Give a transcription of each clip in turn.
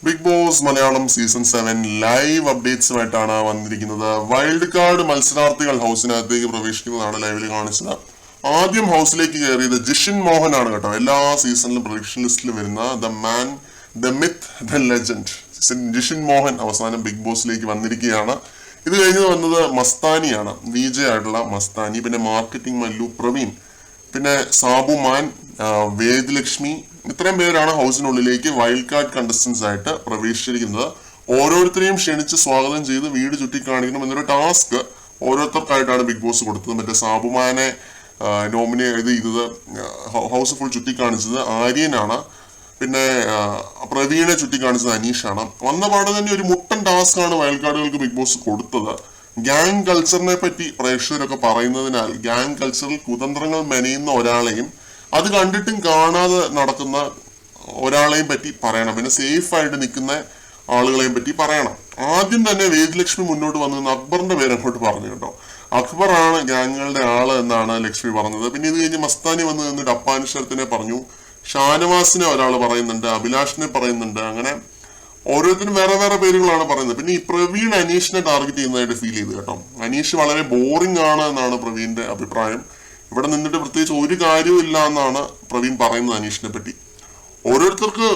Big boss Malayalam season 7 live അപ്ഡേറ്റ്സുമായിട്ടാണ് വന്നിരിക്കുന്നത്. Wild card മത്സരാർത്ഥികൾ ഹൗസിനകത്തേക്ക് പ്രവേശിക്കുന്നതാണ് ലൈവിൽ കാണിച്ചത്. ആദ്യം ഹൗസിലേക്ക് കയറിയത് ജിഷിൻ മോഹൻ ആണ് കേട്ടോ. എല്ലാ സീസണിലും പ്രൊഡിക്ഷൻ ലിസ്റ്റിൽ വരുന്ന the man, the myth, the legend Jishin Mohan അവസാനം ബിഗ് ബോസിലേക്ക് വന്നിരിക്കുകയാണ്. ഇത് കഴിഞ്ഞ് വന്നത് മസ്താനിയാണ്, VJ ആയിട്ടുള്ള മസ്താനി, പിന്നെ മാർക്കറ്റിംഗ് മല്ലു പ്രവീൺ, പിന്നെ സാബു മാൻ, വേദലക്ഷ്മി, ഇത്രയും പേരാണ് ഹൗസിനുള്ളിലേക്ക് വൈൽഡ് കാർഡ് കണ്ടസ്റ്റൻസ് ആയിട്ട് പ്രവേശിച്ചിരിക്കുന്നത്. ഓരോരുത്തരെയും ക്ഷണിച്ച് സ്വാഗതം ചെയ്ത് വീട് ചുറ്റിക്കാണിക്കണം എന്നൊരു ടാസ്ക് ഓരോരുത്തർക്കായിട്ടാണ് ബിഗ് ബോസ് കൊടുത്തത്. മറ്റേ സാബുമാനെ നോമിനേറ്റ് ചെയ്തത്, ഹൗസ് ഫുൾ ചുറ്റിക്കാണിച്ചത് ആര്യനാണ്. പിന്നെ പ്രവീണെ ചുറ്റിക്കാണിച്ചത് അനീഷാണ്. വന്ന പാടെ തന്നെ ഒരു മുട്ടൻ ടാസ്ക് ആണ് വൈൽഡ് കാർഡുകൾക്ക് ബിഗ് ബോസ് കൊടുത്തത്. ഗ്യാങ് കൾച്ചറിനെ പറ്റി പ്രേക്ഷകരൊക്കെ പറയുന്നതിനാൽ ഗ്യാങ് കൾച്ചറിൽ കുതന്ത്രങ്ങൾ മെനയുന്ന ഒരാളെയും അത് കണ്ടിട്ടും കാണാതെ നടക്കുന്ന ഒരാളെയും പറ്റി പറയണം. പിന്നെ സേഫ് ആയിട്ട് നിൽക്കുന്ന ആളുകളെയും പറ്റി പറയണം. ആദ്യം തന്നെ വേദലക്ഷ്മി മുന്നോട്ട് വന്നു അക്ബറിന്റെ പേര് അങ്ങോട്ട് പറഞ്ഞു കേട്ടോ. അക്ബറാണ് ഗ്യാങ്ങുകളുടെ ആള് എന്നാണ് ലക്ഷ്മി പറഞ്ഞത്. പിന്നെ ഇത് കഴിഞ്ഞ് മസ്താനി വന്ന് നിന്നിട്ട് അപ്പാനുഷരത്തിനെ പറഞ്ഞു, ഷാനവാസിനെ ഒരാൾ പറയുന്നുണ്ട്, അഭിലാഷിനെ പറയുന്നുണ്ട്. അങ്ങനെ ഓരോരുത്തരും വേറെ വേറെ പേരുകളാണ് പറയുന്നത്. പിന്നെ ഈ പ്രവീൺ അനീഷിനെ ടാർഗറ്റ് ചെയ്യുന്നതായിട്ട് ഫീൽ ചെയ്തു കേട്ടോ. അനീഷ് വളരെ ബോറിംഗ് ആണ് എന്നാണ് പ്രവീണിന്റെ അഭിപ്രായം. ഇവിടെ നിന്നിട്ട് പ്രത്യേകിച്ച് ഒരു കാര്യവും ഇല്ല എന്നാണ് പ്രവീൺ പറയുന്നത് അനീഷിനെ പറ്റി. ഓരോരുത്തർക്ക്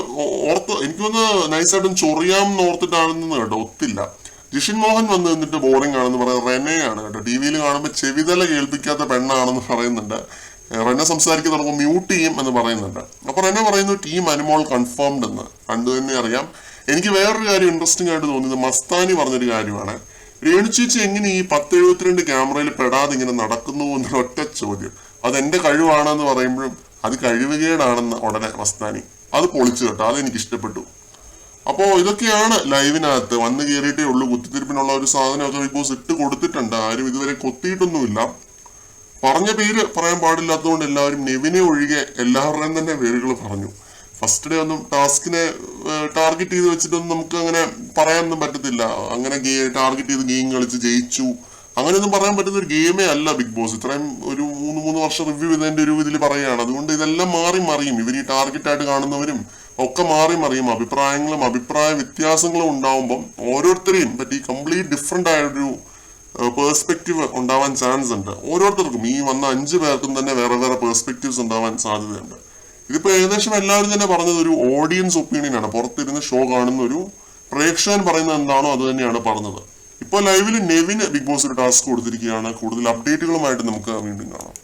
എനിക്കൊന്ന് നൈസായിട്ടും ചൊറിയാമെന്ന് ഓർത്തിട്ടാണെന്ന് കേട്ടോ, ഒത്തില്ല. ജിഷിൻ മോഹൻ വന്ന് നിന്നിട്ട് ബോറിംഗ് ആണെന്ന് പറയുന്നത് റെനയാണ് കേട്ടോ. TV കാണുമ്പോൾ ചെവിതല കേൾപ്പിക്കാത്ത പെണ്ണാണെന്ന് പറയുന്നുണ്ട്. റെന സംസാരിക്കാൻ തുടങ്ങുമ്പോൾ മ്യൂട്ട് ചെയ്യും എന്ന് പറയുന്നുണ്ട്. അപ്പൊ റെന പറയുന്നു ടീം അനുമോൾ കൺഫേംഡ് എന്ന്. കണ്ടു തന്നെ അറിയാം. എനിക്ക് വേറൊരു കാര്യം ഇൻട്രസ്റ്റിംഗ് ആയിട്ട് തോന്നിയത് മസ്താനി പറഞ്ഞൊരു കാര്യമാണ്. രേണു ചേച്ചി എങ്ങനെ ഈ 1072 ക്യാമറയിൽ പെടാതെ ഇങ്ങനെ നടക്കുന്നു എന്നൊരു ഒറ്റ ചോദ്യം. അതെന്റെ കഴിവാണെന്ന് പറയുമ്പോഴും അത് കഴിവുകേടാണെന്ന് ഉടനെ മസ്താനി. അത് പൊളിച്ചു കേട്ടോ, അതെനിക്ക് ഇഷ്ടപ്പെട്ടു. അപ്പോ ഇതൊക്കെയാണ് ലൈവിനകത്ത്. വന്ന് കയറിയിട്ടേ ഉള്ളൂ. കുത്തിത്തിരിപ്പിനുള്ള ഒരു സാധനമൊക്കെ ബിഗ് ബോസ് ഇട്ട് കൊടുത്തിട്ടുണ്ട്. ആരും ഇതുവരെ കൊത്തിയിട്ടൊന്നുമില്ല. പറഞ്ഞ പേര് പറയാൻ പാടില്ലാത്തതുകൊണ്ട് എല്ലാവരും നെവിനെ ഒഴികെ എല്ലാവരുടെയും തന്നെ പേരുകൾ പറഞ്ഞു. ഫസ്റ്റ് ഡേ ഒന്നും ടാസ്കിനെ ടാർഗറ്റ് ചെയ്ത് വെച്ചിട്ടൊന്നും നമുക്ക് അങ്ങനെ പറയാനൊന്നും പറ്റത്തില്ല. അങ്ങനെ ടാർഗറ്റ് ചെയ്ത് ഗെയിം കളിച്ച് ജയിച്ചു അങ്ങനെയൊന്നും പറയാൻ പറ്റുന്ന ഒരു ഗെയിമേ അല്ല ബിഗ് ബോസ്. ഇത്രയും ഒരു 3 വർഷം റിവ്യൂ ചെയ്തതിന്റെ ഒരു ഇതിൽ പറയുകയാണ്. അതുകൊണ്ട് ഇതെല്ലാം മാറി മറിയും. ഇവർ ഈ ടാർഗറ്റായിട്ട് കാണുന്നവരും ഒക്കെ മാറി മറിയും. അഭിപ്രായങ്ങളും അഭിപ്രായ വ്യത്യാസങ്ങളും ഉണ്ടാവുമ്പം ഓരോരുത്തരെയും പറ്റി കംപ്ലീറ്റ് ഡിഫറെന്റ് ആയൊരു പേഴ്സ്പെക്റ്റീവ് ഉണ്ടാവാൻ ചാൻസ് ഉണ്ട്. ഓരോരുത്തർക്കും ഈ വന്ന 5 പേർക്കും തന്നെ വേറെ വേറെ പേഴ്സ്പെക്റ്റീവ്സ് ഉണ്ടാവാൻ സാധ്യതയുണ്ട്. ഇതിപ്പോ ഏകദേശം എല്ലാവരും തന്നെ പറഞ്ഞത് ഒരു ഓഡിയൻസ് ഒപ്പീനിയൻ ആണ്. പുറത്തിരുന്ന് ഷോ കാണുന്ന ഒരു പ്രേക്ഷകൻ പറയുന്നത് എന്താണോ അത് തന്നെയാണ് പറഞ്ഞത്. ഇപ്പോൾ ലൈവിൽ നെവിന് ബിഗ് ബോസ് ഒരു ടാസ്ക് കൊടുത്തിരിക്കുകയാണ്. കൂടുതൽ അപ്ഡേറ്റുകളുമായിട്ട് നമുക്ക് വീണ്ടും കാണാം.